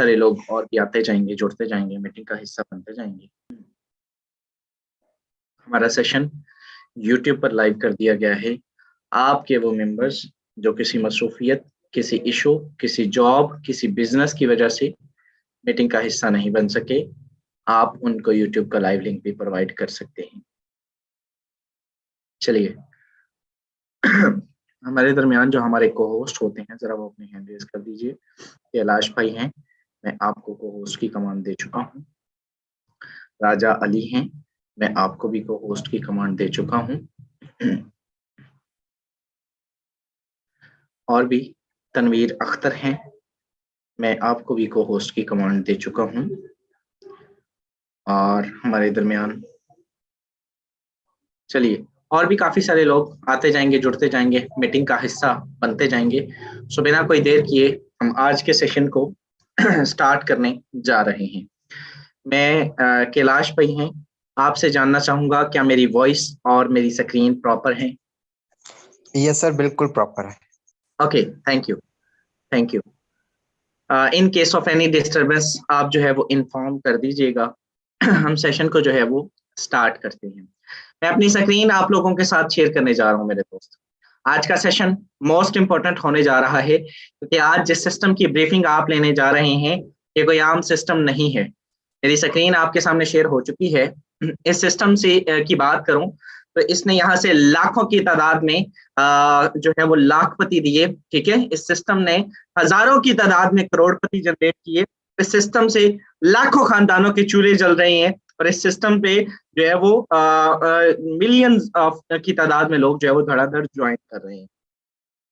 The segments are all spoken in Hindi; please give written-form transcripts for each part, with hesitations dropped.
सारे लोग और भी आते जाएंगे, जुड़ते जाएंगे, मीटिंग का हिस्सा बनते जाएंगे। हमारा सेशन यूट्यूब पर लाइव कर दिया गया है। आपके वो मेंबर्स जो किसी मसरूफियत, किसी इशू, किसी जॉब, किसी बिजनेस की वजह से मीटिंग का हिस्सा नहीं बन सके, आप उनको यूट्यूब का लाइव लिंक भी प्रोवाइड कर सकते हैं। चलिए हमारे दरमियान जो हमारे को होस्ट होते हैं, जरा वो अपने हैंड रेज कर दीजिए। कैलाश भाई हैं, मैं आपको को होस्ट की कमांड दे चुका हूँ। राजा अली हैं, मैं आपको भी को होस्ट की कमांड दे चुका हूँ। और भी तनवीर अख्तर हैं, मैं आपको भी को होस्ट की कमांड दे चुका हूँ। और हमारे दरमियान चलिए और भी काफी सारे लोग आते जाएंगे, जुड़ते जाएंगे, मीटिंग का हिस्सा बनते जाएंगे। सो बिना कोई देर किए हम आज के सेशन को स्टार्ट करने जा रहे हैं। मैं कैलाश भाई हैं, आपसे जानना चाहूंगा क्या मेरी वॉइस और मेरी स्क्रीन प्रॉपर है? यस सर, बिल्कुल प्रॉपर है। Okay, thank you, thank you. In case of any disturbance आप जो है वो इन्फॉर्म कर दीजिएगा। हम सेशन को जो है वो स्टार्ट करते हैं। मैं अपनी स्क्रीन आप लोगों के साथ शेयर करने जा रहा हूं मेरे दोस्त। आज का सेशन मोस्ट इंपॉर्टेंट होने जा रहा है क्योंकि आज जिस सिस्टम की ब्रीफिंग आप लेने जा रहे हैं ये कोई आम सिस्टम नहीं है। मेरी स्क्रीन आपके सामने शेयर हो चुकी है। इस सिस्टम से की बात करूं तो इसने यहाँ से लाखों की तादाद में जो है वो लाखपति दिए। ठीक है, इस सिस्टम ने हजारों की तादाद में करोड़पति जनरेट किए। इस सिस्टम से लाखों खानदानों के चूल्हे जल रहे हैं और इस सिस्टम पे जो है वो मिलियंस की तादाद में लोग जो है वो धड़ाधड़ ज्वाइन कर रहे हैं।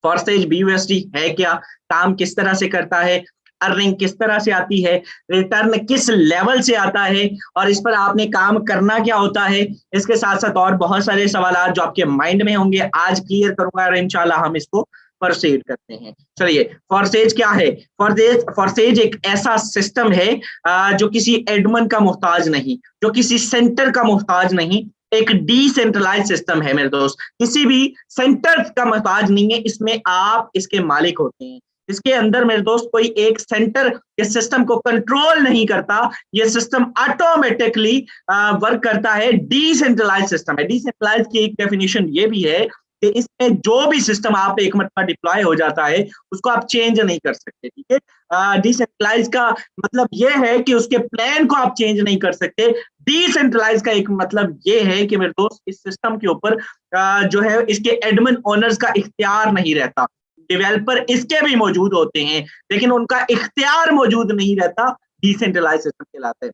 फॉरसेज BUSD है क्या, काम किस तरह से करता है, अर्निंग किस तरह से आती है, रिटर्न किस लेवल से आता है और इस पर आपने काम करना क्या होता है, इसके साथ साथ और बहुत सारे सवाल जो आपके माइंड में होंगे आज क्लियर करूंगा और इंशाल्लाह हम इसको प्रोसीड करते हैं। चलिए, फॉरसेज क्या है? फॉरसेज एक ऐसा सिस्टम है जो किसी एडमन का मोहताज नहीं, जो किसी सेंटर का मोहताज नहीं, एक डिसेंट्रलाइज सिस्टम है मेरे दोस्त। किसी भी सेंटर का मोहताज नहीं है, इसमें आप इसके मालिक होते हैं। इसके अंदर मेरे दोस्त कोई एक सेंटर इस सिस्टम को कंट्रोल नहीं करता, ये सिस्टम ऑटोमेटिकली वर्क करता है। डिसेंट्रलाइज सिस्टम है। डिसेंट्रलाइज की एक डेफिनेशन ये भी है कि इसमें जो भी सिस्टम आप एक मरतबा डिप्लॉय हो जाता है उसको आप चेंज नहीं कर सकते। ठीक है, डिसेंट्रलाइज का मतलब ये है कि उसके प्लान को आप चेंज नहीं कर सकते। डिसेंट्रलाइज का एक मतलब ये है कि मेरे दोस्त इस सिस्टम के ऊपर जो है इसके एडमिन ओनर्स का इख्तियार नहीं रहता। डेवलपर इसके भी मौजूद होते हैं लेकिन उनका इख्तियार मौजूद नहीं रहता। डिसेंट्रलाइज सिस्टम कहलाता है।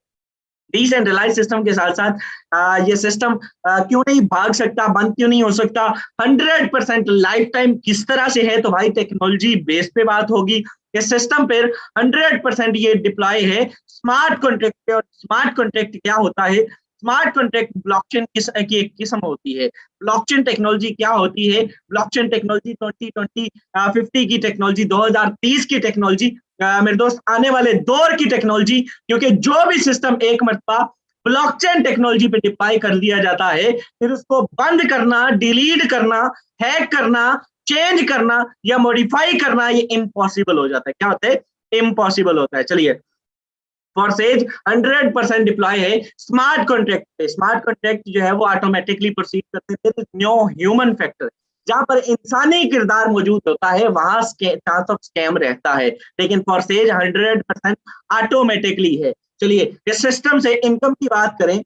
डिसेंट्रलाइज सिस्टम के साथ साथ ये सिस्टम क्यों नहीं भाग सकता, बंद क्यों नहीं हो सकता? 100% लाइफ टाइम किस तरह से है? तो भाई टेक्नोलॉजी बेस पे बात होगी। इस सिस्टम पर 100% ये डिप्लॉय है स्मार्ट कॉन्ट्रैक्ट पे। और स्मार्ट कॉन्ट्रैक्ट क्या होता है? स्मार्ट कॉन्ट्रैक्ट ब्लॉकचेन की एक किस्म होती है। ब्लॉकचेन टेक्नोलॉजी क्या होती है? ब्लॉकचेन टेक्नोलॉजी 2050 की टेक्नोलॉजी, 2030 की टेक्नोलॉजी, मेरे दोस्त आने वाले दौर की टेक्नोलॉजी। क्योंकि जो भी सिस्टम एक मरतबा ब्लॉकचेन टेक्नोलॉजी पे डिप्लॉय कर दिया जाता है फिर उसको बंद करना, डिलीट करना, हैक करना, चेंज करना या मॉडिफाई करना ये इम्पॉसिबल हो जाता है। क्या होता है? इम्पॉसिबल होता है। चलिए, फॉरसेज 100% डिप्लॉय है स्मार्ट कॉन्ट्रैक्ट पे। स्मार्ट कॉन्ट्रैक्ट जो है वो ऑटोमेटिकली प्रोसीड करते हैं। नो ह्यूमन फैक्टर, जहां पर इंसानी किरदार मौजूद होता है वहां चांस ऑफ स्कैम रहता है, लेकिन फॉरसेज 100% ऑटोमेटिकली है। चलिए, इस सिस्टम से इनकम की बात करें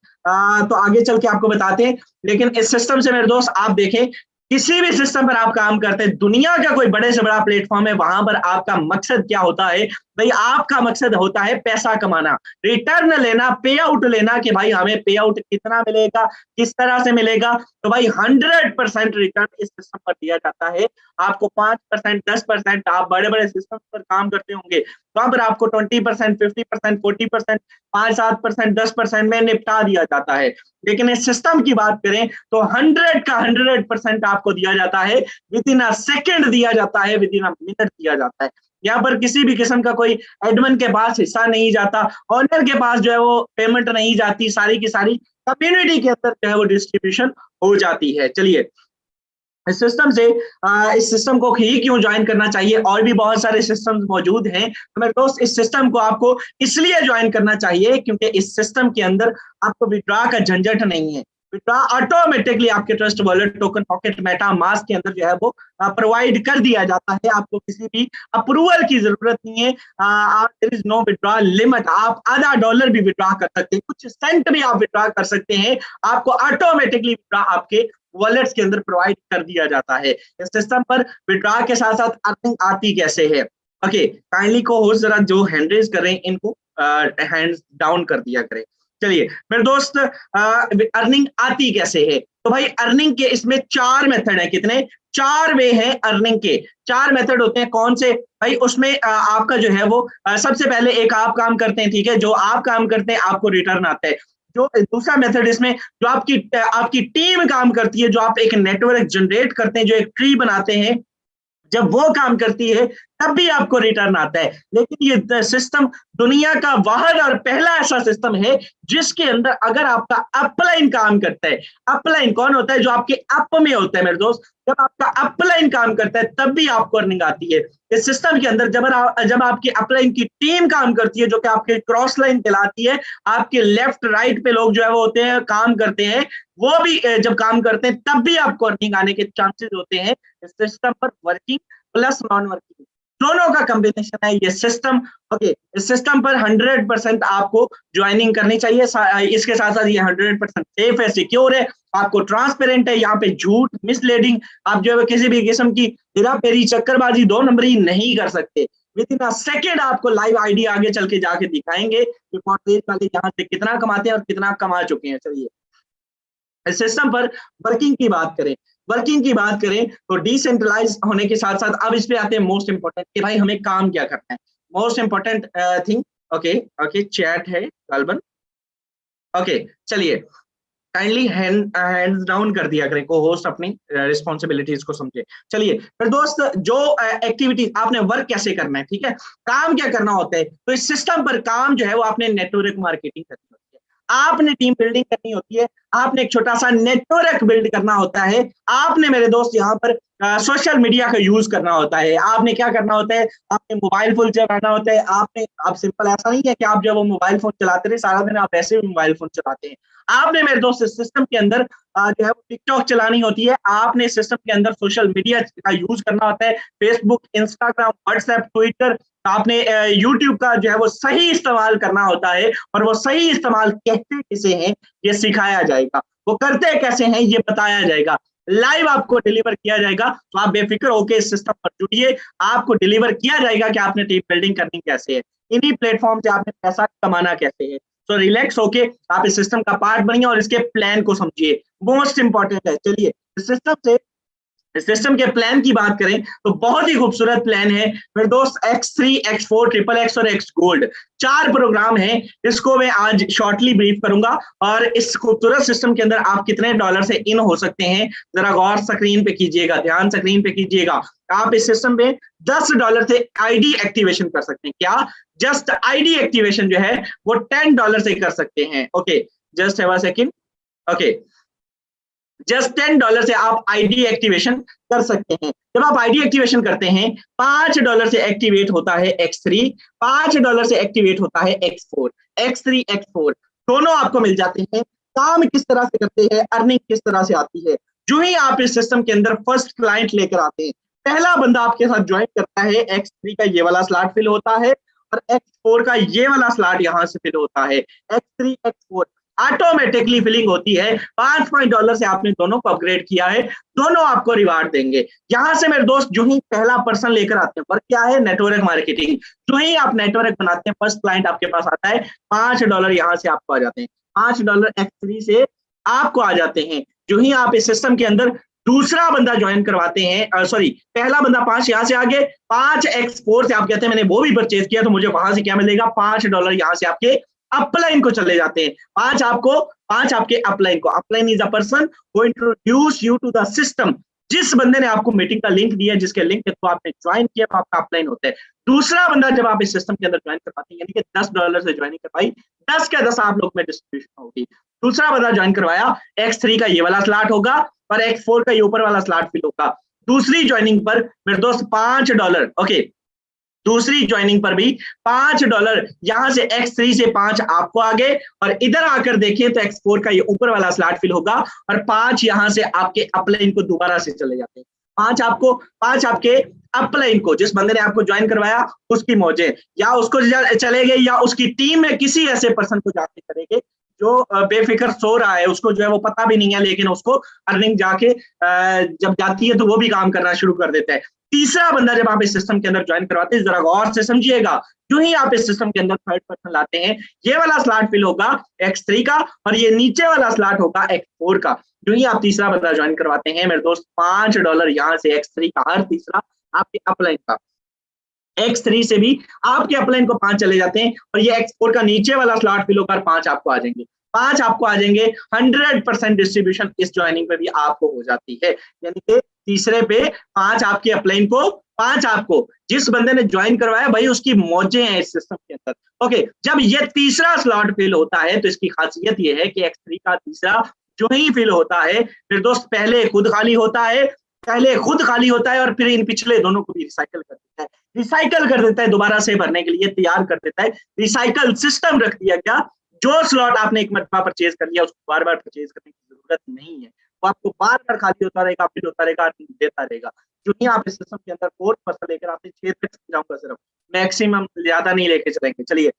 तो आगे चल के आपको बताते हैं। लेकिन इस सिस्टम से मेरे दोस्त आप देखें, किसी भी सिस्टम पर आप काम करते हैं, दुनिया का कोई बड़े से बड़ा प्लेटफॉर्म है, वहां पर आपका मकसद क्या होता है? भाई आपका मकसद होता है पैसा कमाना, रिटर्न लेना, पे आउट लेना कि भाई हमें पे आउट कितना मिलेगा, किस तरह से मिलेगा। तो भाई 100% रिटर्न इस सिस्टम पर दिया जाता है। आपको 5%, 10%, आप बड़े बड़े सिस्टम पर काम करते होंगे वहां पर आपको 20%, 50%, 40%, 5-7%, 10% में निपटा दिया जाता है। लेकिन इस सिस्टम की बात करें तो 100 का 100% आपको दिया जाता है, विद इन अ सेकेंड दिया जाता है, विद इन अ मिनट दिया जाता है। यहाँ पर किसी भी किस्म का कोई एडमिन के पास हिस्सा नहीं जाता, ऑनर के पास जो है वो पेमेंट नहीं जाती, सारी की सारी कम्युनिटी के अंदर जो है वो डिस्ट्रीब्यूशन हो जाती है। चलिए, इस सिस्टम को ही क्यों ज्वाइन करना चाहिए, और भी बहुत सारे सिस्टम्स मौजूद हैं। तो मेरे दोस्त, इस सिस्टम को आपको इसलिए ज्वाइन करना चाहिए क्योंकि इस सिस्टम के अंदर आपको विड्रॉ का झंझट नहीं है। विड्रॉ ऑटोमेटिकली आपके trust wallet, token pocket, Meta mask के अंदर जो है वो प्रोवाइड कर दिया जाता है। आपको किसी भी अप्रूवल की जरूरत नहीं है। There is no withdraw limit. आप आधा डॉलर भी विड्रॉ कर सकते हैं, कुछ सेंट भी आप विड्रॉ कर सकते हैं। आपको ऑटोमेटिकली विड्रॉ आपके वॉलेट्स के अंदर प्रोवाइड कर दिया जाता है। इस सिस्टम पर विड्रॉ के साथ साथ अर्निंग आती कैसे है? ओके, काइंडली को होस्ट जरा जो हैंड रेज कर रहे हैं इनको हैंड्स डाउन कर दिया करें। चलिए मेरे दोस्त, अर्निंग आती कैसे है? तो भाई अर्निंग के इसमें 4 मेथड है। कितने? 4 वे हैं अर्निंग के। 4 मेथड होते हैं। कौन से भाई? उसमें आपका जो है वो सबसे पहले एक आप काम करते हैं, ठीक है, जो आप काम करते हैं आपको रिटर्न आता है। जो दूसरा मेथड इसमें जो आपकी टीम काम करती है, जो आप एक नेटवर्क जनरेट करते हैं, जो एक ट्री बनाते हैं, जब वो काम करती है तब भी आपको रिटर्न आता है। लेकिन ये सिस्टम दुनिया का वाहिद और पहला ऐसा सिस्टम है जिसके अंदर अगर आपका अपलाइन काम करता है। अपलाइन कौन होता है? जो आपके अप में होता है मेरे दोस्त। जब आपका अपलाइन काम करता है तब भी आपको अर्निंग आती है। इस सिस्टम के अंदर जब आपकी अपलाइन की टीम काम करती है, जो कि आपके क्रॉस लाइन कहलाती है, आपके लेफ्ट राइट पे लोग जो है वो होते हैं, काम करते हैं, वो भी जब काम करते हैं तब भी आपको अर्निंग आने के चांसेस होते हैं। इस सिस्टम पर वर्किंग प्लस नॉन वर्किंग दोनों का कॉम्बिनेशन है ये सिस्टम। ओके, इस सिस्टम पर 100% आपको ज्वाइनिंग करनी चाहिए। इसके साथ साथ ये 100% सेफ है, सिक्योर है, आपको ट्रांसपेरेंट है। यहाँ पे झूठ, मिसलीडिंग, आप जो है किसी भी किस्म की हेराफेरी, चक्करबाजी, 2 नंबरी नहीं कर सकते। विद इन अ सेकेंड आपको लाइव आईडी आगे चल के जाके दिखाएंगे कि कॉर्पोरेट वाले यहाँ से कितना कमाते हैं और कितना कमा चुके हैं। चलिए इस सिस्टम पर वर्किंग की बात करें तो डिसेंट्रलाइज होने के साथ साथ अब इस पे आते हैं मोस्ट इंपोर्टेंट कि भाई हमें काम क्या करना है। Most important thing, okay chat है गालबन। ओके चलिए काइंडली हैंड्स डाउन कर दिया करें, को होस्ट अपनी रिस्पॉन्सिबिलिटीज को समझे। चलिए फिर दोस्त, जो एक्टिविटीज आपने वर्क कैसे करना है, ठीक है, काम क्या करना होता है, तो इस सिस्टम पर काम जो है वो आपने नेटवर्क मार्केटिंग करनी होती है, आपने टीम बिल्डिंग करनी होती है, आपने एक छोटा सा नेटवर्क बिल्ड करना होता है, आपने मेरे दोस्त यहाँ पर सोशल मीडिया का यूज करना होता है। आपने क्या करना होता है? आपने मोबाइल फोन चलाना होता है। आप सिंपल ऐसा नहीं है कि आप जब वो मोबाइल फोन चलाते रहे सारा दिन, आप ऐसे भी मोबाइल फोन चलाते हैं। आपने मेरे दोस्त इस सिस्टम के अंदर जो है टिकटॉक चलानी होती है। आपने सिस्टम के अंदर सोशल मीडिया का यूज करना होता है, फेसबुक, इंस्टाग्राम, व्हाट्सएप, ट्विटर। आपने यूट्यूब का जो है वो सही इस्तेमाल करना होता है, और वो सही इस्तेमाल कहते किसे हैं ये सिखाया जाएगा, वो करते कैसे हैं ये बताया जाएगा, लाइव आपको डिलीवर किया जाएगा। तो आप बेफिक्र होकर इस सिस्टम पर जुड़िए, आपको डिलीवर किया जाएगा कि आपने टीम बिल्डिंग करनी कैसे है, इन्हीं प्लेटफॉर्म से आपने पैसा कमाना कैसे है। तो रिलैक्स होके आप इस सिस्टम का पार्ट बनिए और इसके प्लान को समझिए, मोस्ट इंपॉर्टेंट है। चलिए इस सिस्टम के प्लान की बात करें तो बहुत ही खूबसूरत प्लान है मेरे दोस्त। X3, X4, XXX और X गोल्ड 4 प्रोग्राम हैं। इसको मैं आज शॉर्टली ब्रीफ करूंगा, और इस खूबसूरत सिस्टम के अंदर आप कितने डॉलर से इन हो सकते हैं जरा गौर स्क्रीन पे कीजिएगा, ध्यान स्क्रीन पे कीजिएगा। आप इस सिस्टम में $10 से आईडी एक्टिवेशन कर सकते हैं। क्या? जस्ट आईडी एक्टिवेशन जो है वो $10 से कर सकते हैं। Okay just have a second. Okay just $10 से आप आईडी एक्टिवेशन कर सकते हैं। जब आप आईडी एक्टिवेशन करते हैं $5 से एक्टिवेट होता है X3, $5 से एक्टिवेट होता है X4। X3, X4 दोनों आपको मिल जाते हैं। काम किस तरह से करते हैं, अर्निंग किस तरह से आती है, जो ही आप इस सिस्टम के अंदर फर्स्ट क्लाइंट लेकर आते हैं, पहला बंदा आपके साथ ज्वाइन करता है, X3 का ये वाला स्लॉट फिल होता है और X4 का ये वाला स्लॉट यहाँ से फिल होता है। X3, X4 ऑटोमेटिकली फिलिंग होती है। $5 से आपने दोनों को अपग्रेड किया है, दोनों आपको रिवार्ड देंगे। यहां से मेरे दोस्त जो ही पहला पर्सन लेकर आते हैं, पर क्या है? Network marketing. जो ही आप नेटवर्क बनाते हैं, फर्स्ट क्लाइंट आपके पास आता है, $5 यहां से आपको आ जाते हैं। $5 X3 से आपको आ जाते हैं। जो ही आप इस सिस्टम के अंदर दूसरा बंदा ज्वाइन करवाते हैं, सॉरी पहला बंदा 5 यहाँ से आगे, 5 X4 से आप कहते हैं मैंने वो भी परचेज किया तो मुझे वहां से क्या मिलेगा? $5 यहाँ से आपके अपलाइन को चले जाते हैं। 5 आपके अपलाइन को। Upline is a person who introduce you to the system. जिस बंदे ने आपको मीटिंग का लिंक दिया, जिसके लिंक के थ्रू आपने ज्वाइन किया, वो आपका अपलाइन होता है। दूसरा बंदा जब आप इस सिस्टम के अंदर ज्वाइन करवाते हैं, यानी कि $10 से ज्वाइनिंग करवाई, 10 के 10 आप लोग में डिस्ट्रीब्यूशन होगी। दूसरा बंदा ज्वाइन करवाया, X3 का ये वाला स्लॉट होगा और X4 का ये ऊपर वाला स्लॉट फिल होगा। दूसरी ज्वाइनिंग पर मेरे दोस्त $5, ओके, दूसरी ज्वाइनिंग पर भी $5, यहां से X3 से 5 आपको आ गए और इधर आकर देखिए तो X4 का ये ऊपर वाला स्लॉट फिल होगा और 5 यहां से आपके अपलाइन को दोबारा से चले जाते हैं। 5 आपके अपलाइन को, जिस बंदे ने आपको ज्वाइन करवाया उसकी मौजे, या उसको चले गए या उसकी टीम में किसी ऐसे पर्सन को जाके करेंगे जो बेफिक्र सो रहा है, उसको जो है वो पता भी नहीं है, लेकिन उसको अर्निंग जाके जब जाती है तो वो भी काम करना शुरू कर देता है। तीसरा बंदा जब आप इस सिस्टम के अंदर ज्वाइन करवाते हैं, जरा गौर से समझिएगा, जो ही आप इस सिस्टम के अंदर थर्ड पर्सन लाते हैं, ये वाला स्लॉट फिल होगा X3 का और ये नीचे वाला स्लॉट होगा X4 का। जो ही आप तीसरा बंदा ज्वाइन करवाते हैं मेरे दोस्त, $5 यहाँ से X3 का, हर तीसरा आपके अपलाइन का। X3 से भी आपके अपलाइन को 5 चले जाते हैं और ये X4 का नीचे वाला स्लॉट फिल होकर 5 आपको आ जाएंगे। 5 आपको आ जाएंगे, 100% डिस्ट्रीब्यूशन इस ज्वाइनिंग पे भी आपको हो जाती है। यानी कि तीसरे पे 5 आपके अपलाइन को, 5 आपको, जिस बंदे ने ज्वाइन करवाया भाई उसकी मौजें हैं इस सिस्टम के अंदर। ओके, जब ये तीसरा स्लॉट फिल होता है तो इसकी खासियत ये है कि X3 का तीसरा जो ही फिल होता है फिर दोस्त पहले खुद खाली होता है और फिर इन पिछले दोनों को भी रिसाइकल कर देता है दोबारा से भरने के लिए तैयार कर देता है। रिसाइकल सिस्टम रख दिया क्या, जो स्लॉट आपने एक मरतबा परचेज कर लिया उसको बार बार परचेज करने की जरूरत नहीं है, वो आपको बार बार खाली होता रहेगा, फिल होता रहेगा, देता रहेगा। जो ही आप इस सिस्टम के अंदर 4% लेकर आते 6 तक समझाऊंगा, सिर्फ मैक्सिमम ज्यादा नहीं लेके चलेंगे। चलिए,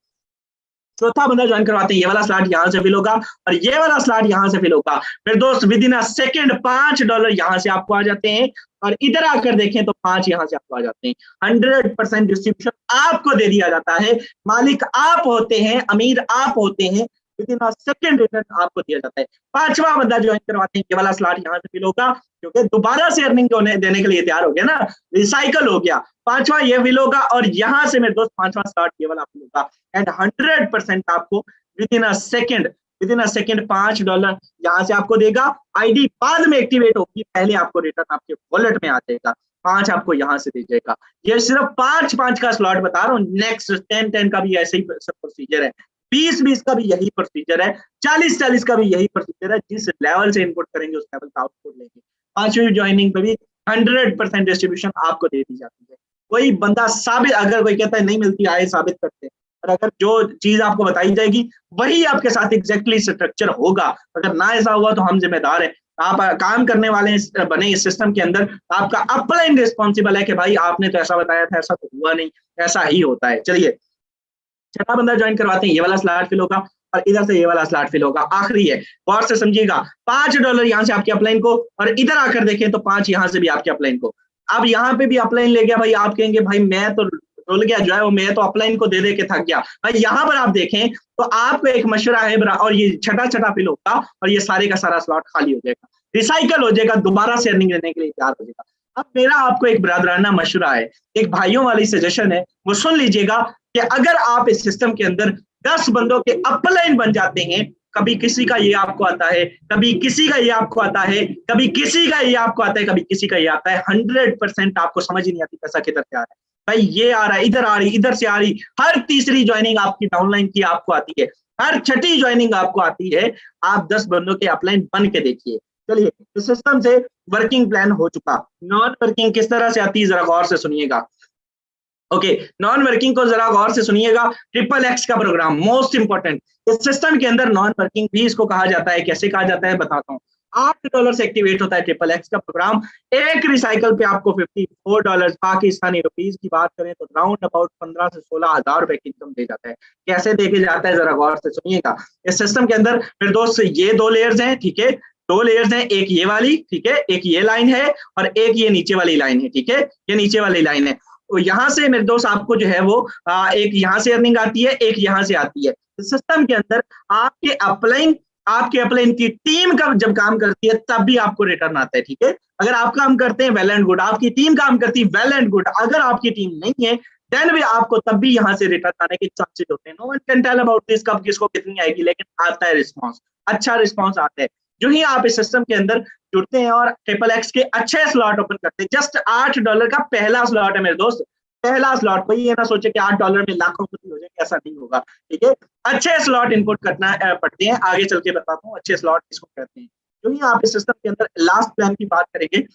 चौथा बंदा ज्वाइन करवाते हैं, ये वाला स्लॉट यहाँ से फिल होगा और ये वाला स्लॉट यहाँ से फिल होगा। फिर दोस्त विद इन अ सेकेंड $5 यहाँ से आपको आ जाते हैं और इधर आकर देखें तो 5 यहाँ से आपको आ जाते हैं। 100% डिस्ट्रीब्यूशन आपको दे दिया जाता है, मालिक आप होते हैं, अमीर आप होते हैं, with in a second return आपको दिया जाता है। पांचवा बंदा ज्वाइन करवाते हैं, ये वाला स्लॉट यहाँ से फिल होगा क्योंकि दोबारा से अर्निंग देने के लिए तैयार हो गया ना, रिसाइकल हो गया। पांचवा ये फिल होगा और यहाँ से मेरे दोस्त पांचवा स्लॉट ये वाला फिल होगा एंड 100% आपको विद इन अ सेकेंड $5 यहाँ से आपको देगा। आईडी बाद में एक्टिवेट होगी, पहले आपको रिटर्न आपके वॉलेट में आ जाएगा। 5 आपको यहाँ से दे जाएगा। ये सिर्फ 5 का स्लॉट बता रहा हूँ, नेक्स्ट 10 का भी ऐसे ही सब प्रोसीजर है, 20 का भी यही प्रोसीजर है, 40 का भी यही प्रोसीजर है। जिस लेवल से इनपुट करेंगे उस लेवल का आउटपुट लेंगे। 5वीं ज्वाइनिंग पे भी 100% डिस्ट्रीब्यूशन आपको दे दी जाती है। कोई बंदा साबित, अगर कोई कहता है नहीं मिलती, आए साबित करते हैं, और अगर जो चीज आपको बताई जाएगी वही आपके साथ एग्जैक्टली स्ट्रक्चर होगा। अगर ना ऐसा हुआ तो हम जिम्मेदार हैं, आप काम करने वाले बने इस सिस्टम के अंदर, आपका अपलाइन रिस्पॉन्सिबल है कि भाई आपने तो ऐसा बताया था, ऐसा तो हुआ नहीं, ऐसा ही होता है। चलिए, छठा बंदा ज्वाइन करवाते हैं, ये वाला स्लॉट फिल होगा और इधर से ये वाला स्लॉट फिल होगा। आखिरी है, गौर से समझिएगा, $5 यहाँ से आपके अपलाइन को और इधर आकर देखें तो 5 यहाँ से भी आपके अपलाइन को। अब यहाँ पे भी अपलाइन ले गया भाई, आप कहेंगे भाई मैं तो डुल गया, जो है वो मैं तो अपलाइन को दे के थक गया। भाई यहाँ पर आप देखें तो आपको एक मशवरा है और ये छठा फिल होगा और ये सारे का सारा स्लॉट खाली हो जाएगा, रिसाइकल हो जाएगा, दोबारा से अर्निंग लेने के लिए तैयार हो जाएगा। अब मेरा आपको एक बरादराना मशवरा है, एक भाइयों वाली सजेशन है, वो सुन लीजिएगा कि अगर आप इस सिस्टम के अंदर 10 बंदों के अपलाइन बन जाते हैं, कभी किसी का ये आपको आता है, कभी किसी का ये आपको आता है, कभी किसी का ये आपको आता है, कभी किसी का ये आता है, 100% आपको समझ ही नहीं आती पैसा किधर से आ रहा है। भाई ये आ रहा है, इधर आ रही, इधर से आ रही, हर तीसरी ज्वाइनिंग आपकी डाउनलाइन की आपको आती है, हर छठी ज्वाइनिंग आपको आती है। आप 10 बंदों के अपलाइन बन के देखिए। चलिए, इस सिस्टम से वर्किंग प्लान हो चुका, नॉन वर्किंग किस तरह से आती है जरा गौर से सुनिएगा। ओके, नॉन वर्किंग को जरा गौर से सुनिएगा। XXX का प्रोग्राम मोस्ट इंपॉर्टेंट, इस सिस्टम के अंदर नॉन वर्किंग भी इसको कहा जाता है। कैसे कहा जाता है बताता हूँ। $8 से एक्टिवेट होता है XXX का प्रोग्राम। एक रिसाइकल पे आपको $54 पाकिस्तानी रुपीज की बात करें तो राउंड अबाउट 15 से 16 हजार रुपए की इनकम दे जाता है। कैसे देके जाता है जरा गौर से सुनिएगा। इस सिस्टम के अंदर फिर दोस्त ये 2 लेयर्स हैं, ठीक है, 2 लेयर्स हैं, एक ये वाली, ठीक है, एक ये लाइन है और एक ये नीचे वाली लाइन है, ठीक है, ये नीचे वाली लाइन है। तो यहाँ से मेरे दोस्त आपको जो है वो एक यहाँ से अर्निंग आती है, एक यहाँ से आती है। सिस्टम के अंदर आपके अपलाइन की टीम का जब काम करती है तब भी आपको रिटर्न आता है, ठीक है। अगर आप काम करते हैं वेल एंड गुड, आपकी टीम काम करती है वेल एंड गुड, अगर आपकी टीम नहीं है देन भी आपको तब भी यहाँ से रिटर्न आने के चांसेस होते हैं। No one can tell about this कब किसको कितनी आएगी, लेकिन आता है रिस्पॉन्स, अच्छा रिस्पॉन्स आता है। जो ही आप इस सिस्टम के अंदर जुड़ते हैं और XXX के अच्छे स्लॉट ओपन करते हैं, जस्ट $8 का पहला स्लॉट है मेरे दोस्त, पहला स्लॉट, कोई ये ना सोचे कि $8 में लाखोंपति हो जाएंगे, ऐसा नहीं होगा, ठीक है। अच्छे स्लॉट इनपुट करना पड़ते हैं, आगे चल के बताता हूँ अच्छे स्लॉट किसको कहते हैं। जो ही आप इस सिस्टम के अंदर लास्ट प्लान की बात करेंगे,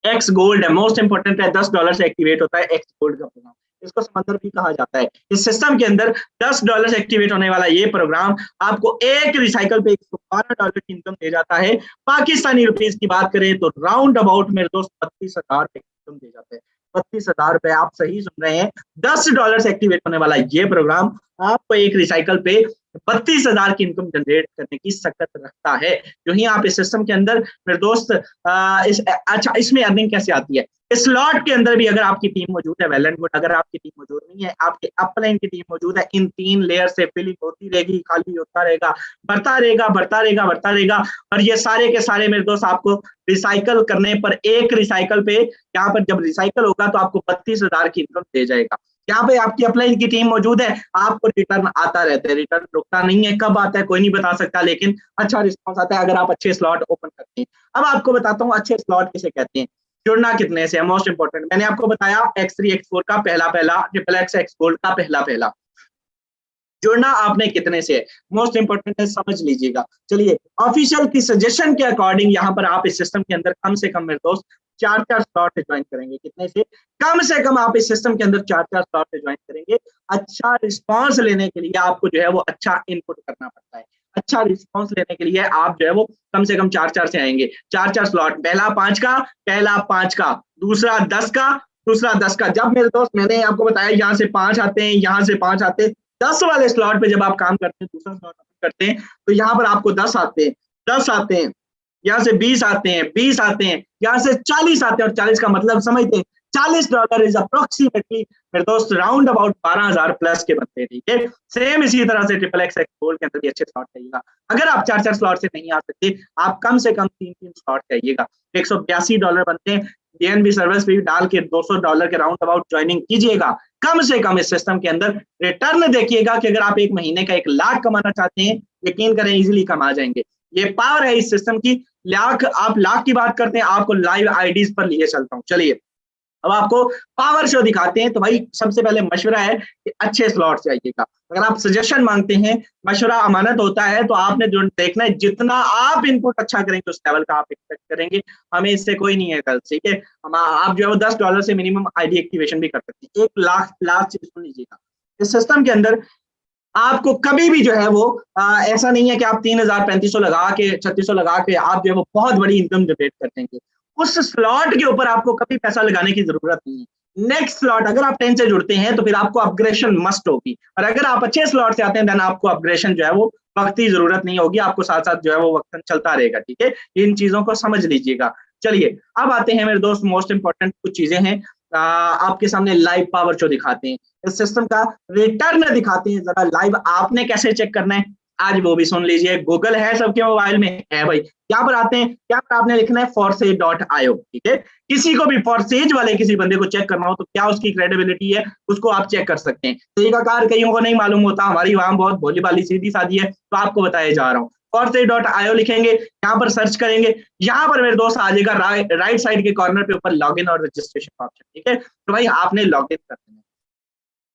एक्स गोल्ड है, मोस्ट इंपोर्टेंट है, $10 से एक्टिवेट होता है एक्स गोल्ड का प्रोग्राम, इसको समंदर भी कहा जाता है। इस सिस्टम के अंदर $10 से एक्टिवेट होने वाला ये प्रोग्राम आपको एक रिसाइकल पे $112 की इनकम दे जाता है। पाकिस्तानी रुपीस की बात करें तो राउंड अबाउट मेरे दोस्त 32,000 इनकम दे जाता है। 32,000 आप सही सुन रहे हैं। $10 से एक्टिवेट होने वाला ये प्रोग्राम आपको एक रिसाइकल पे 32,000 की इनकम जनरेट करने की सकत रखता है। जो ही आप इस सिस्टम के अंदर मेरे दोस्त अच्छा, इसमें अर्निंग कैसे आती है? स्लॉट के अंदर भी अगर आपकी टीम मौजूद है, वेल एंड गुड। अगर आपकी टीम मौजूद नहीं है, आपके अपलाइन की टीम मौजूद है, इन 3 लेयर से फिलिंग होती रहेगी, खाली होता रहेगा, बढ़ता रहेगा, बढ़ता रहेगा, बढ़ता रहेगा। और ये सारे के सारे मेरे दोस्त आपको रिसाइकल करने पर, एक रिसाइकल पे यहाँ पर जब रिसाइकल होगा तो आपको 32,000 की इनकम दे जाएगा। यहाँ पे आपकी अपलाइन की टीम मौजूद है, आपको रिटर्न आता रहता है, रिटर्न रुकता नहीं है। कब आता है कोई नहीं बता सकता, लेकिन अच्छा रिस्पॉन्स आता है अगर आप अच्छे स्लॉट ओपन करते हैं। अब आपको बताता हूँ अच्छे स्लॉट किसे कहते हैं। जुड़ना कितने से है, मोस्ट इंपोर्टेंट। मैंने आपको बताया X3 X4 का पहला XXX X गोल्ड का पहला। जुड़ना आपने कितने से है, मोस्ट इंपोर्टेंट है, समझ लीजिएगा। चलिए, ऑफिशियल की सजेशन के अकॉर्डिंग यहाँ पर आप इस सिस्टम के अंदर कम से कम मेरे दोस्त 4 स्लॉट ज्वाइन करेंगे। कितने से कम आप इस सिस्टम के अंदर 4 स्लॉट ज्वाइन करेंगे। अच्छा रिस्पॉन्स लेने के लिए आपको जो है वो अच्छा इनपुट करना पड़ता है। अच्छा रिस्पॉन्स लेने के लिए आप जो है वो कम से कम 4 से आएंगे। 4 स्लॉट, पहला 5 का, दूसरा 10 का, दूसरा 10 का। जब मेरे दोस्त मैंने आपको बताया यहाँ से 5 आते हैं, यहाँ से 5 आते हैं, 10 वाले स्लॉट पे जब आप काम करते हैं, दूसरा स्लॉट करते हैं, तो यहाँ पर आपको 10 आते हैं, 10 आते हैं, यहाँ से 20 आते हैं, 20 आते हैं, यहाँ से 40 आते हैं। और 40 का मतलब समझते हैं, $40 इज अप्रोक्सीमेटली मेरे दोस्त राउंड अबाउट 12,000 प्लस के बनते हैं, ठीक है। सेम इसी तरह से XXX X गोल्ड के अंदर भी अच्छे स्लॉट चाहिएगा। अगर आप 4 स्लॉट से नहीं आ सकते, आप कम से कम 3 स्लॉट चाहिएगा। $182 बनते हैं। DNB सर्विस फी डाल के $200 के राउंड अबाउट ज्वाइनिंग कीजिएगा। कम से कम इस सिस्टम के अंदर रिटर्न देखिएगा कि अगर आप एक महीने का 1 लाख कमाना चाहते हैं, यकीन करें इजीली कमा जाएंगे। ये पावर है इस सिस्टम की। आप लाख की बात करते हैं, आपको लाइव आईडीज पर लिए चलता हूँ। चलिए, अब आपको पावर शो दिखाते हैं। तो भाई सबसे पहले मशवरा है कि अच्छे स्लॉट से आइएगा। अगर आप सजेशन मांगते हैं, मशवरा अमानत होता है, तो आपने जो देखना है, जितना आप इनपुट अच्छा करेंगे उस लेवल का आप एक्सपेक्ट करेंगे। हमें इससे कोई नहीं है कल, ठीक है। आप जो है $10 से मिनिमम आईडी एक्टिवेशन भी कर सकते हैं। 1 लाख लास्ट चीज सुन लीजिएगा, इस सिस्टम के अंदर आपको कभी भी जो है वो ऐसा नहीं है कि आप 3,000 3500 लगा के 3600 लगा के आप जो है वो बहुत बड़ी इनकम जनरेट कर देंगे। उस स्लॉट के ऊपर आपको कभी पैसा लगाने की जरूरत नहीं है। नेक्स्ट स्लॉट अगर आप 10 से जुड़ते हैं तो फिर आपको अपग्रेडेशन मस्ट होगी, और अगर आप अच्छे स्लॉट से आते हैं देन आपको अपग्रेडेशन जो है वो वक्त की जरूरत नहीं होगी, आपको साथ साथ जो है वो वक्त चलता रहेगा, ठीक है। इन चीजों को समझ लीजिएगा। चलिए, अब आते हैं मेरे दोस्त, मोस्ट इंपॉर्टेंट कुछ चीजें हैं। आपके सामने लाइव पावर शो दिखाते हैं, इस सिस्टम का रिटर्न दिखाते हैं। जरा लाइव आपने कैसे चेक करना है आज वो भी सुन लीजिए। गूगल है सबके मोबाइल में, है भाई। यहाँ पर आते हैं, यहाँ पर आपने लिखना है forsage.io, ठीक है। किसी को भी forsage वाले किसी बंदे को चेक करना हो तो क्या उसकी क्रेडिबिलिटी है उसको आप चेक कर सकते हैं। तरीकाकार कईयों को नहीं मालूम होता, हमारी वहां बहुत भोली भाली सीधी सादी है, तो आपको बताया जा रहा हूँ। forsage.io लिखेंगे, यहाँ पर सर्च करेंगे, यहाँ पर मेरे दोस्त आ जाएगा राइट साइड के कॉर्नर पे ऊपर लॉगिन और रजिस्ट्रेशन ऑप्शन, ठीक है। तो भाई आपने लॉगिन कर देना है।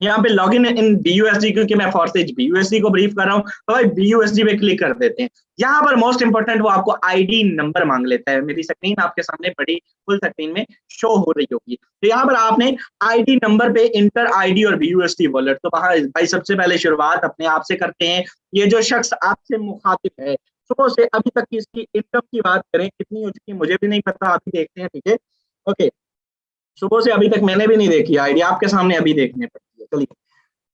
यहाँ पे लॉगिन इन BUSD, क्योंकि मैं forsage BUSD को ब्रीफ कर रहा हूँ, तो भाई BUSD पे क्लिक कर देते हैं। यहाँ पर मोस्ट इंपोर्टेंट वो आपको आईडी नंबर मांग लेता है। मेरी स्क्रीन आपके सामने बड़ी फुल स्क्रीन में शो हो रही होगी। तो यहाँ पर आपने आईडी नंबर पे इंटर आईडी और BUSD वॉलेट। तो भाई सबसे पहले शुरुआत अपने आप से करते हैं। ये जो शख्स आपसे मुखातिब है, सुबह से अभी तक की इसकी इनकम की बात करें कितनी हो चुकी है मुझे भी नहीं पता, अभी देखते हैं, ठीक है। ओके, सुबह से अभी तक मैंने भी नहीं देखी आईडी, आपके सामने अभी देखने पड़ती है। चलिए,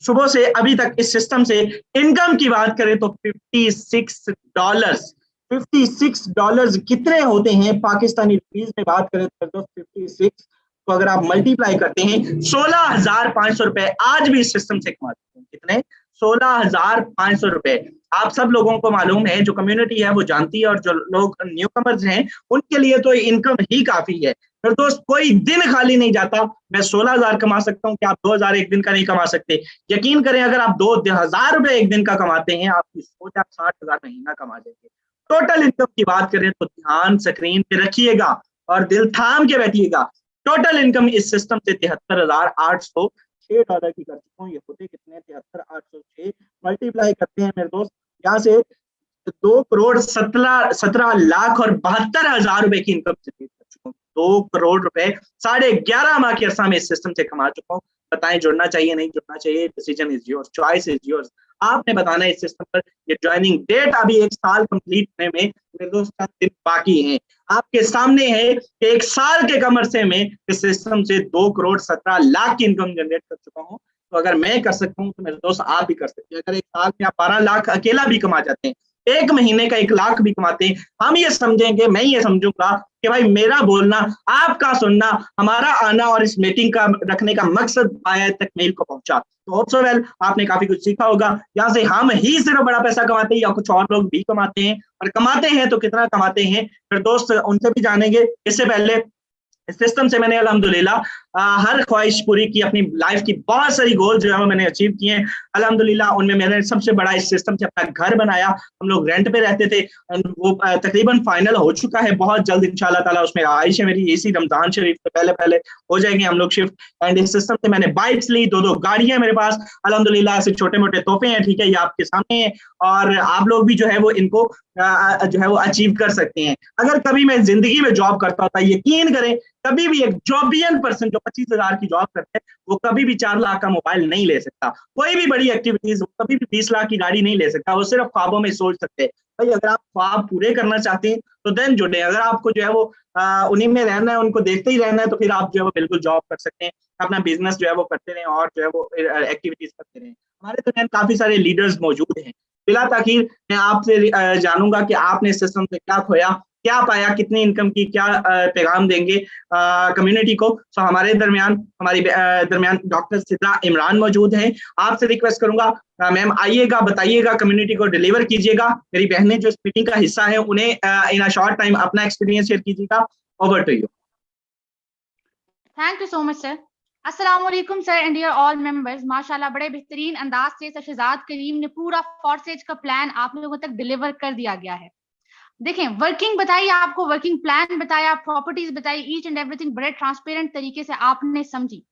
सुबह से अभी तक इस सिस्टम से इनकम की बात करें तो $56 कितने होते हैं पाकिस्तानी रुपीस में बात करें तो 56, तो अगर आप मल्टीप्लाई करते हैं 16,500 रुपए आज भी इस सिस्टम से कमाते हैं। कितने? 16,500 रुपए। आप सब लोगों को मालूम है, जो कम्युनिटी है वो जानती है, और जो लोग न्यू कमर्स हैं उनके लिए तो इनकम ही काफी है। फिर दोस्त कोई दिन खाली नहीं जाता, मैं 16,000 कमा सकता हूँ, क्या आप 2,000 एक दिन का नहीं कमा सकते? यकीन करें, अगर आप 2,000 रुपए एक दिन का कमाते हैं, आपकी सोच आप 60,000 महीना कमा देंगे। टोटल इनकम की बात करें तो ध्यान स्क्रीन पे रखिएगा और दिल थाम के बैठिएगा। टोटल इनकम इस सिस्टम से 73,806 की कर चुका हूँ। ये होते कितने, 73,806 मल्टीप्लाई करते हैं मेरे दोस्त यहाँ से 2,17,17 लाख और 72,000 रुपए की इनकम जनरेट कर चुका हूँ। 2 करोड़ रुपए 11.5 माह के अरसा में इस सिस्टम से कमा चुका हूँ। बताएं जुड़ना चाहिए नहीं जुड़ना चाहिए, decision is yours, choice is yours. आपने बताना है इस सिस्टम पर। ये ज्वाइनिंग डेट अभी 1 साल कंप्लीट होने में मेरे दोस्त दिन बाकी हैं। आपके सामने है कि 1 साल के कम अरसे में इस सिस्टम से 2,17 लाख की इनकम जनरेट कर चुका हूँ। तो अगर मैं कर सकता हूँ तो मेरे दोस्त आप भी कर सकते हैं। अगर 1 साल में आप 12 लाख अकेला भी कमा जाते हैं, 1 महीने का 1 लाख भी कमाते हैं, हम ये समझेंगे, मैं ये समझूंगा कि भाई मेरा बोलना, आपका सुनना, हमारा आना और इस मीटिंग का रखने का मकसद आयत तक मेल को पहुंचा। तो होप सो वेल आपने काफी कुछ सीखा होगा। यहाँ से हम ही सिर्फ बड़ा पैसा कमाते हैं या कुछ और लोग भी कमाते हैं, और कमाते हैं तो कितना कमाते हैं फिर दोस्त उनसे भी जानेंगे। इससे पहले इस सिस्टम से मैंने अल्हम्दुलिल्लाह हर ख्वाहिश पूरी की, अपनी लाइफ की बहुत सारी गोल जो है वो मैंने अचीव किए हैं अल्हम्दुलिल्लाह। उनमें मैंने सबसे बड़ा इस सिस्टम से अपना घर बनाया। हम लोग रेंट पे रहते थे, वो तकरीबन फाइनल हो चुका है, बहुत जल्द इंशाल्लाह ताला उसमें आइश है मेरी, इसी रमजान शरीफ से पहले पहले हो जाएंगे हम लोग शिफ्ट। एंड इस सिस्टम से मैंने बाइक्स ली, 2 गाड़ियां मेरे पास अल्हम्दुलिल्लाह। सिर्फ छोटे मोटे तोहफे हैं, ठीक है, ये आपके सामने है, और आप लोग भी जो है वो इनको जो है वो अचीव कर सकते हैं। अगर कभी मैं जिंदगी में जॉब करता होता, यकीन करें कभी भी एक जॉबियन पर्सन जो 25,000 की जॉब करते हैं, वो कभी भी 4 लाख का मोबाइल नहीं ले सकता। कोई भी बड़ी एक्टिविटीज, कभी भी 20 लाख की गाड़ी नहीं ले सकता। वो सिर्फ ख्वाबों में सोच सकते हैं। भाई अगर आप ख्वाब पूरे करना चाहते हैं तो देन जुड़े। अगर आपको जो है वो उन्हीं में रहना है, उनको देखते ही रहना है, तो फिर आप जो है वो बिल्कुल जॉब कर सकते हैं, अपना बिजनेस जो है वो करते रहें और जो है वो एक्टिविटीज करते रहें। हमारे दरमियान काफी सारे लीडर्स मौजूद हैं। बिला ताखीर मैं आपसे जानूंगा कि आपने इस सिस्टम से क्या खोया, क्या पाया, कितनी इनकम की, क्या पैगाम देंगे कम्युनिटी को। सो हमारे दरमियान डॉक्टर सिद्रा इमरान मौजूद हैं। आपसे रिक्वेस्ट करूंगा मैम आइएगा, बताइएगा, कम्युनिटी को डिलीवर कीजिएगा। मेरी बहनें जो इस मीटिंग का हिस्सा है उन्हें इन अ शॉर्ट टाइम अपना एक्सपीरियंस शेयर कीजिएगा। Over to you. Thank you so much sir. अस्सलाम वालेकुम sir and dear all members. माशाल्लाह बड़े बेहतरीन अंदाज से सर शहजाद करीम ने पूरा फॉर्सेज का प्लान आप लोगों तक डिलीवर कर दिया गया है। देखें, वर्किंग बताई, आपको वर्किंग प्लान बताया, प्रॉपर्टीज बताई, ईच एंड एवरीथिंग बड़े ट्रांसपेरेंट तरीके से आपने समझी।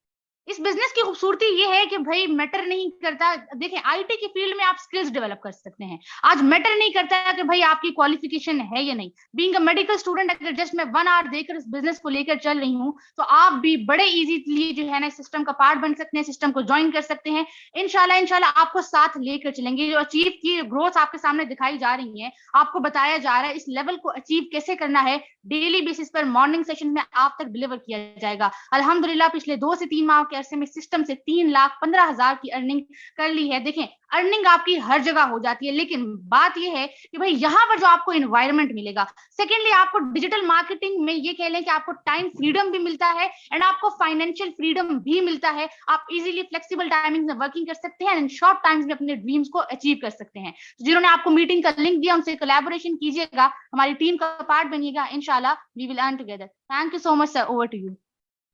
इस बिजनेस की खूबसूरती ये है कि भाई मैटर नहीं करता। देखें, आईटी की फील्ड में आप स्किल्स डेवलप कर सकते हैं। आज मैटर नहीं करता कि भाई आपकी क्वालिफिकेशन है या नहीं। बीइंग अ मेडिकल स्टूडेंट, अगर जस्ट मैं 1 आवर देकर इस बिजनेस को लेकर चल रही हूँ, तो आप भी बड़े इजीली जो है ना सिस्टम का पार्ट बन सकते हैं, सिस्टम को ज्वाइन कर सकते हैं। इंशाल्लाह आपको साथ लेकर चलेंगे। जो अचीव की ग्रोथ आपके सामने दिखाई जा रही है, आपको बताया जा रहा है इस लेवल को अचीव कैसे करना है, डेली बेसिस पर मॉर्निंग सेशन में आप तक डिलीवर किया जाएगा। अल्हम्दुलिल्लाह पिछले 2 से 3 माह के अरसे में सिस्टम से 3,15,000 की अर्निंग कर ली है। देखें, अर्निंग आपकी हर जगह हो जाती है, लेकिन बात यह है कि भाई यहाँ पर जो आपको इन्वायरमेंट मिलेगा, सेकेंडली आपको डिजिटल मार्केटिंग में ये कह लें कि आपको टाइम फ्रीडम भी मिलता है एंड आपको फाइनेंशियल फ्रीडम भी मिलता है। आप इजीली फ्लेक्सिबल टाइमिंग में वर्किंग कर सकते हैं एंड शॉर्ट टाइम्स में अपने ड्रीम्स को अचीव कर सकते हैं। जिन्होंने आपको मीटिंग का लिंक दिया उनसे कोलैबोरेशन कीजिएगा, हमारी टीम का पार्ट बनिएगा। इंशाल्लाह we will earn together. Thank you so much sir, over to you.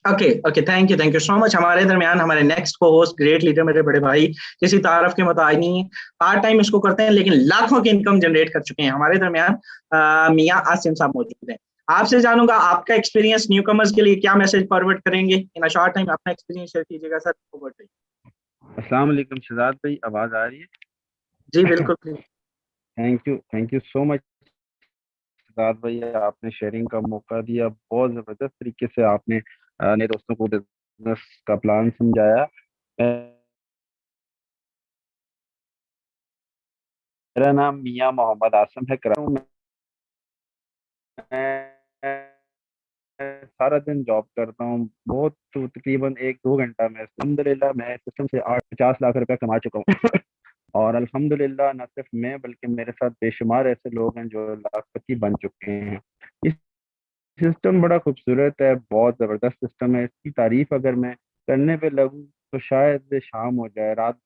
Okay thank you so much. हमारे दरमियान हमारे नेक्स्ट को होस्ट ग्रेट लीडर मेरे बड़े भाई, किसी तारफ के मुताबिक नहीं है, पार्ट टाइम इसको करते हैं लेकिन लाखों की इनकम जनरेट कर चुके हैं। हमारे दरमियान मियां आसिम साहब मौजूद हैं। आपसे जानूंगा आपका एक्सपीरियंस, न्यू कमर्स के लिए क्या मैसेज फॉरवर्ड करेंगे, इन अ शॉर्ट टाइम अपना एक्सपीरियंस शेयर कीजिएगा सर। Over to you. अस्सलाम वालेकुम शहजाद भाई, आवाज आ रही है? जी बिल्कुल। थैंक यू सो मच शहजाद भाई, आपने शेयरिंग का मौका दिया। बहुत ज़बरदस्त तरीके से आपने नए दोस्तों को बिजनेस का प्लान समझाया। मेरा नाम मियां मोहम्मद आसम है। मैं सारा दिन जॉब करता हूँ, बहुत तो तकरीबन 1-2 घंटा में अल्हम्दुलिल्लाह मैं सिस्टम से 50 लाख रुपया कमा चुका हूँ। और अल्हम्दुलिल्लाह न सिर्फ मैं बल्कि मेरे साथ बेशुमार ऐसे लोग हैं जो लाखपति बन चुके हैं। इस सिस्टम बड़ा खूबसूरत है, बहुत ज़बरदस्त सिस्टम है। इसकी तारीफ अगर मैं करने पे लगूँ तो शायद शाम हो जाए, रात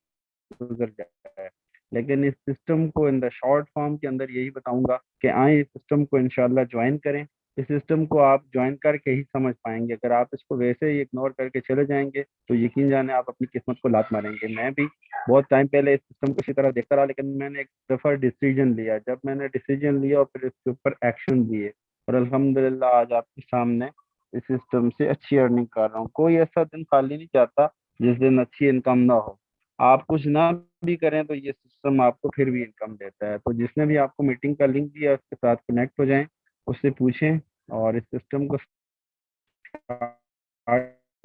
गुजर जाए। लेकिन इस सिस्टम को इन द शॉर्ट फॉर्म के अंदर यही बताऊंगा कि आए इस सिस्टम को इंशाल्लाह ज्वाइन करें। इस सिस्टम को आप ज्वाइन करके ही समझ पाएंगे। अगर आप इसको वैसे ही इग्नोर करके चले जाएंगे तो यकीन जाने आप अपनी किस्मत को लात मारेंगे। मैं भी बहुत टाइम पहले इस सिस्टम को इसी तरह देखता रहा, लेकिन मैंने एक दफ़ा डिसीजन लिया। जब मैंने डिसीजन लिया और फिर इसके ऊपर एक्शन लिए और अल्हम्दुलिल्लाह आज आपके सामने इस सिस्टम से अच्छी अर्निंग कर रहा हूँ। कोई ऐसा दिन खाली नहीं जाता जिस दिन अच्छी इनकम ना हो। आप कुछ ना भी करें तो ये सिस्टम आपको फिर भी इनकम देता है। तो जिसने भी आपको मीटिंग का लिंक दिया उसके साथ कनेक्ट हो जाएं, उससे पूछें और इस सिस्टम को स्टार्ट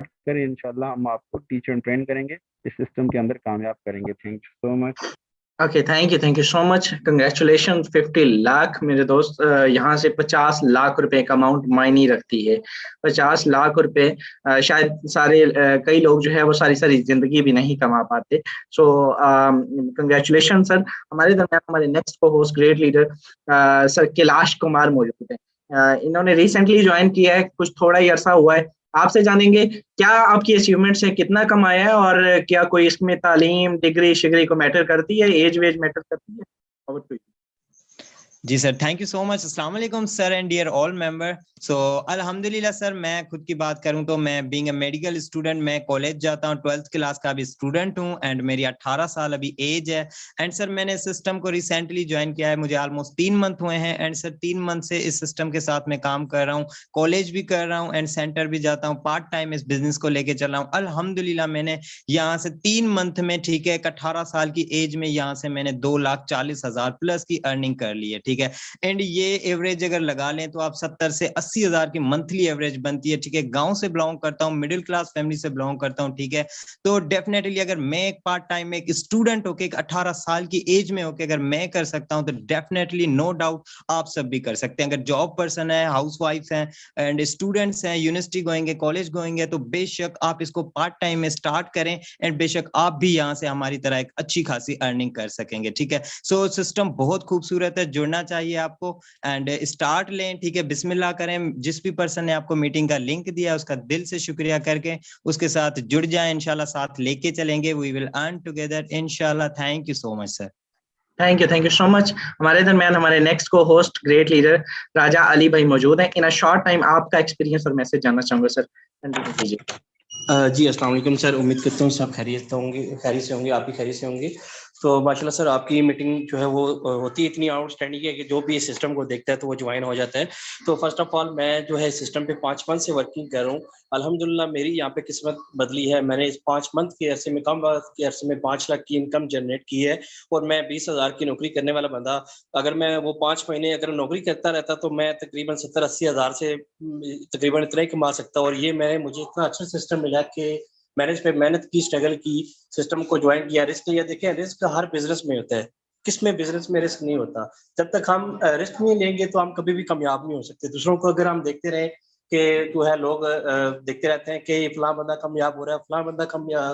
करें। इंशाल्लाह हम आपको टीच एंड ट्रेन करेंगे, इस सिस्टम के अंदर कामयाब करेंगे। Thank you so much. Okay, thank you so much, congratulation. 50 lakh मेरे दोस्त, यहाँ से 50 लाख रुपए का अमाउंट मायने रखती है। 50 लाख रुपए शायद सारे कई लोग जो है वो सारी सारी जिंदगी भी नहीं कमा पाते। So congratulation sir. हमारे दरमियान हमारे नेक्स्ट को host great leader sir Kailash Kumar मौजूद है। इन्होंने रिसेंटली ज्वाइन किया है, कुछ थोड़ा ही अरसा हुआ है। आपसे जानेंगे क्या आपकी अचीवमेंट्स है, कितना कमाया है, और क्या कोई इसमें तालीम डिग्री शिग्री को मैटर करती है, एज वेज मैटर करती है? Over to you. जी sir, thank you so much. अस्सलाम वालेकुम sir and dear all member. So अल्हम्दुलिल्लाह सर, मैं खुद की बात करूं तो मैं बीइंग अ मेडिकल स्टूडेंट, मैं कॉलेज जाता हूं, 12th क्लास का अभी स्टूडेंट हूं एंड मेरी 18 साल अभी एज है। एंड सर मैंने सिस्टम को रिसेंटली ज्वाइन किया है, मुझे ऑलमोस्ट 3 मंथ हुए हैं। एंड सर 3 मंथ से इस सिस्टम के साथ मैं काम कर रहा हूँ, कॉलेज भी कर रहा हूँ एंड सेंटर भी जाता हूँ, पार्ट टाइम इस बिजनेस को लेके चल रहा हूँ। अल्हम्दुलिल्लाह मैंने यहाँ से 3 मंथ में, ठीक है, 18 साल की एज में यहाँ से मैंने 2,40,000 प्लस की अर्निंग कर ली है, ठीक है। एंड ये एवरेज अगर लगा लें तो आप 70 से 80 हजार की मंथली एवरेज बनती है, ठीक है। गांव से बिलोंग करता हूँ, मिडिल क्लास फैमिली से बिलोंग करता हूँ, ठीक है। तो डेफिनेटली अगर मैं एक पार्ट टाइम में एक स्टूडेंट होके, एक 18 साल की एज में होके अगर मैं कर सकता हूँ तो डेफिनेटली नो डाउट आप सब भी कर सकते हैं। अगर जॉब पर्सन है, हाउस वाइफ हैं एंड स्टूडेंट्स हैं, यूनिवर्सिटी गोएंगे, कॉलेज गोएंगे, तो बेशक आप इसको पार्ट टाइम में स्टार्ट करें एंड बेशक आप भी यहाँ से हमारी तरह एक अच्छी खासी अर्निंग कर सकेंगे, ठीक है। सो सिस्टम बहुत खूबसूरत है, जुड़ना चाहिए आपको एंड स्टार्ट लें, ठीक है। बिस्मिल्लाह करें। जिस भी पर्सन ने आपको मीटिंग का लिंक दिया उसका दिल से शुक्रिया करके उसके साथ जुड़ जाएं, इंशाल्लाह साथ लेके चलेंगे। वी विल अर्न टुगेदर इंशाल्लाह। Thank you so much sir. Thank you so much. हमारे दरमियान हमारे नेक्स्ट को host great leader Raja Ali भाई मौजूद हैं। इन अ शॉर्ट टाइम आपका एक्सपीरियंस और मैसेज जानना चाहूंगा सर, कंटिन्यू कीजिए। जी अस्सलाम वालेकुम सर, उम्मीद करता हूँ सब खैरियत होंगे, खैरियत से होंगे, आप भी खैरियत से होंगे। तो माशाल्लाह सर आपकी मीटिंग जो है वो होती है इतनी आउटस्टैंडिंग है कि जो भी इस सिस्टम को देखता है तो वो ज्वाइन हो जाता है। तो फर्स्ट ऑफ ऑल मैं जो है सिस्टम पे 5 मंथ से वर्किंग कर रहा हूँ। अल्हम्दुलिल्लाह मेरी यहाँ पे किस्मत बदली है। मैंने इस 5 मंथ के अरसे में, कम वक्त के अरसे में 5 लाख की इनकम जनरेट की है और मैं 20,000 की नौकरी करने वाला बंदा, अगर मैं वो 5 महीने अगर नौकरी करता रहता तो मैं तकरीबन 70-80 हज़ार से तकरीबन इतना ही कमा सकता। और ये मुझे इतना अच्छा सिस्टम मिला कि मैंने इस पे मेहनत की, स्ट्रगल की, सिस्टम को ज्वाइन किया, रिस्क लिया। देखिए रिस्क हर बिजनेस में होता है, किसमें बिजनेस में रिस्क नहीं होता। जब तक हम रिस्क नहीं लेंगे तो हम कभी भी कामयाब नहीं हो सकते। दूसरों को अगर हम देखते रहे कि जो है लोग देखते रहते हैं कि फलां बंदा कामयाब हो रहा है, फलां बंदा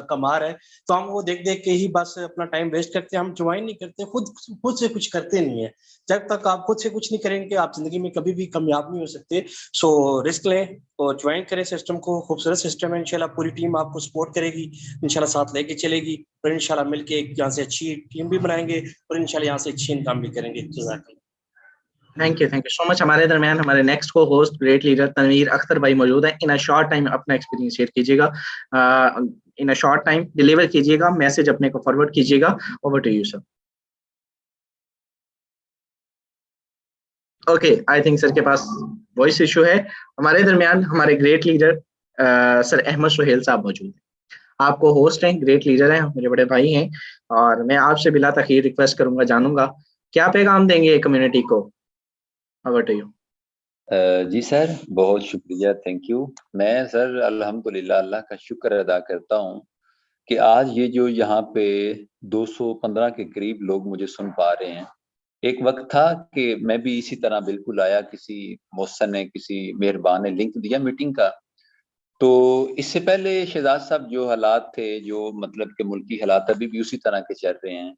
कमा रहा है, तो हम वो देख देख के ही बस अपना टाइम वेस्ट करते हैं, हम ज्वाइन नहीं करते, खुद से कुछ करते नहीं है। जब तक आप खुद से कुछ नहीं करेंगे आप जिंदगी में कभी भी कामयाब नहीं हो सकते। सो रिस्क लें और ज्वाइन करें सिस्टम को। खूबसूरत सिस्टम है, इंशाल्लाह पूरी टीम आपको सपोर्ट करेगी, इंशाल्लाह साथ लेके चलेगी और इंशाल्लाह मिलके यहाँ से अच्छी टीम भी बनाएंगे और इंशाल्लाह यहाँ से अच्छी इनकम भी करेंगे। जज़ाकल्लाह। Thank you so much. हमारे दरमियान हमारे नेक्स्ट को host great leader Tanveer Akhtar भाई मौजूद हैं। इन अ शॉर्ट टाइम अपना एक्सपीरियंस शेयर कीजिएगा, in a short time deliver कीजिएगा, मैसेज अपने को फॉरवर्ड कीजिएगा। Over to you sir. Okay, I think sir के पास वॉइस इशू है। हमारे दरमियान हमारे great leader sir Ahmed Suhail sahab मौजूद हैं। आपको होस्ट हैं, ग्रेट लीडर हैं, मेरे बड़े भाई हैं, और मैं आपसे बिला तखीर रिक्वेस्ट करूंगा, जानूंगा क्या पैगाम देंगे कम्युनिटी को। Over to you. जी सर, बहुत शुक्रिया, थैंक यू। मैं सर अल्हम्दुलिल्लाह अल्लाह का शुक्र अदा करता हूँ कि आज ये जो यहाँ पे 215 के करीब लोग मुझे सुन पा रहे हैं। एक वक्त था कि मैं भी इसी तरह बिल्कुल आया, किसी मोहसन ने, किसी मेहरबान ने लिंक दिया मीटिंग का। तो इससे पहले शहजाद साहब जो हालात थे, जो मतलब के मुल्की हालात अभी भी उसी तरह के चल रहे हैं।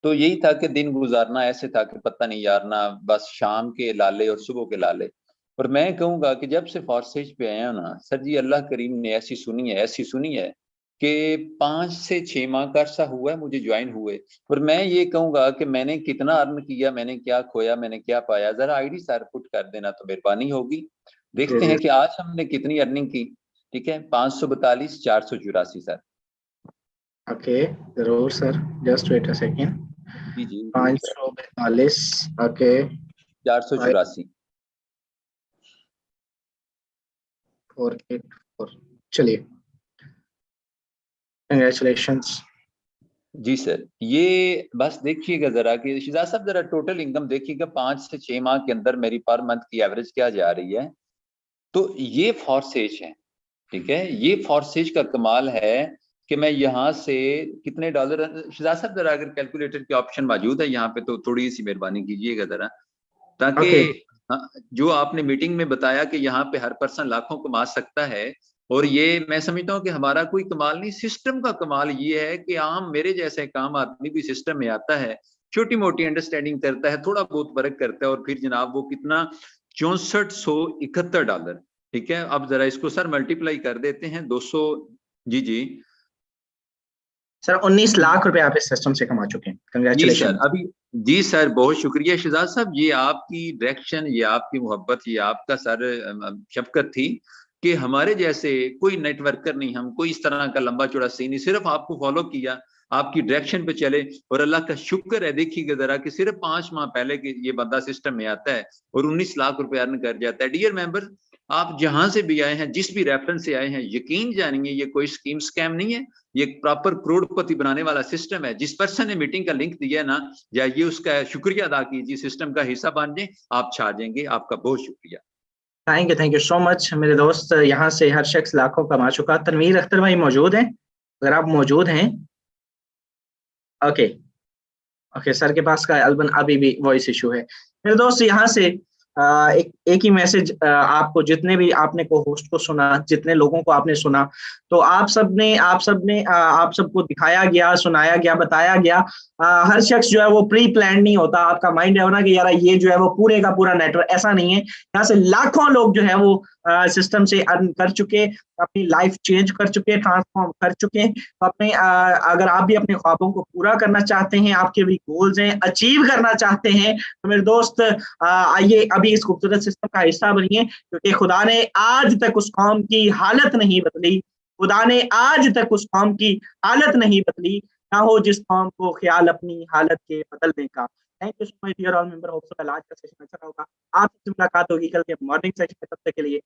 तो यही था कि दिन गुजारना ऐसे था कि पता नहीं यार ना, बस शाम के लाले और सुबह के लाले। और मैं कहूँगा कि जब से फॉरसेज पे आया ना सर जी, अल्लाह करीम ने ऐसी सुनी है कि 5 से 6 माह का अरसा हुआ है मुझे ज्वाइन हुए। और मैं ये कहूँगा कि मैंने कितना अर्न किया, मैंने क्या खोया, मैंने क्या पाया, जरा आईडी सर पुट कर देना तो मेहरबानी होगी। देखते हैं कि आज हमने कितनी अर्निंग की। ठीक है, 542 484 सर। ओके, जरूर sir, just wait a second. जी जी 542 ओके 484। 484। चलिए, कंग्रेचुलेशंस। जी सर, ये बस देखिएगा जरा कि शिजाज साहब जरा टोटल इनकम देखिएगा 5 से 6 माह के अंदर मेरी पर मंथ की एवरेज क्या जा रही है। तो ये फॉरसेज है, ठीक है, ये फॉरसेज का कमाल है कि मैं यहाँ से कितने डॉलर, शिजाज साहब जरा अगर कैलकुलेटर की ऑप्शन मौजूद है यहाँ पे तो थोड़ी सी मेहरबानी कीजिएगा जरा, ताकि हाँ, जो आपने मीटिंग में बताया कि यहाँ पे हर पर्सन लाखों कमा सकता है, और ये मैं समझता हूँ कि हमारा कोई कमाल नहीं, सिस्टम का कमाल ये है कि आम मेरे जैसे काम आदमी भी सिस्टम में आता है, छोटी मोटी अंडरस्टैंडिंग करता है, थोड़ा बहुत वर्क करता है, और फिर जनाब वो कितना $6471, ठीक है। अब जरा इसको सर मल्टीप्लाई कर देते हैं 200। जी जी सर 19 लाख रुपए आप इस सिस्टम से कमा चुके हैं, जी कंग्रेचुलेशन। सर। अभी जी सर, बहुत शुक्रिया शिजाज साहब, ये आपकी डायरेक्शन, ये आपकी मोहब्बत, ये आपका सर शफकत थी कि हमारे जैसे कोई नेटवर्कर नहीं, हम कोई इस तरह का लंबा चौड़ा सी नहीं, सिर्फ आपको फॉलो किया, आपकी डायरेक्शन पे चले, और अल्लाह का शुक्र है देखिएगा जरा कि सिर्फ 5 माह पहले के ये बंदा सिस्टम में आता है और 19 लाख रुपए अर्न कर जाता है। डियर मेंबर, आप जहां से भी आए हैं, जिस भी रेफरेंस से आए हैं, यकीन जानिए ये कोई स्कीम स्कैम नहीं है, ये प्रॉपर करोड़पति बनाने वाला सिस्टम है। जिस पर्सन ने मीटिंग का लिंक दिया है ना, जाइए उसका शुक्रिया अदा कीजिए, सिस्टम का हिस्सा बन जाए, आप छा जाएंगे। आपका बहुत शुक्रिया। थैंक यू सो मच मेरे दोस्त। यहाँ से हर शख्स लाखों कमा चुका। तनवीर अख्तर भाई मौजूद हैं? अगर आप मौजूद हैं, ओके ओके, सर के पास का अलबन अभी भी वॉइस इशू है। मेरे दोस्त यहाँ से एक ही मैसेज आपको, जितने भी आपने को होस्ट को सुना, जितने लोगों को आपने सुना, तो आप सबको दिखाया गया, सुनाया गया, बताया गया। हर शख्स जो है वो प्री प्लान नहीं होता। आपका माइंड है ना कि यार ये जो है वो पूरे का पूरा नेटवर्क, ऐसा नहीं है। यहाँ से लाखों लोग जो है वो सिस्टम से अर्न कर चुके, अपनी लाइफ चेंज कर चुके, ट्रांसफॉर्म कर चुके। तो अपने अगर आप भी अपने ख्वाबों को पूरा करना चाहते हैं, आपके भी गोल्स हैं, अचीव करना चाहते हैं, तो मेरे दोस्त आइए अभी इस खूबसूरत सिस्टम का हिस्सा बनिए, क्योंकि खुदा ने आज तक उस कौम की हालत नहीं बदली, खुदा ने आज तक उस कौम की हालत नहीं बदली, ना हो जिस कौम को ख्याल अपनी हालत के बदलने का। Thank you so much dear all member. Hope so आज का सेशन अच्छा होगा। आपसे मुलाकात होगी कल के मॉर्निंग सेशन में। तब तक के लिए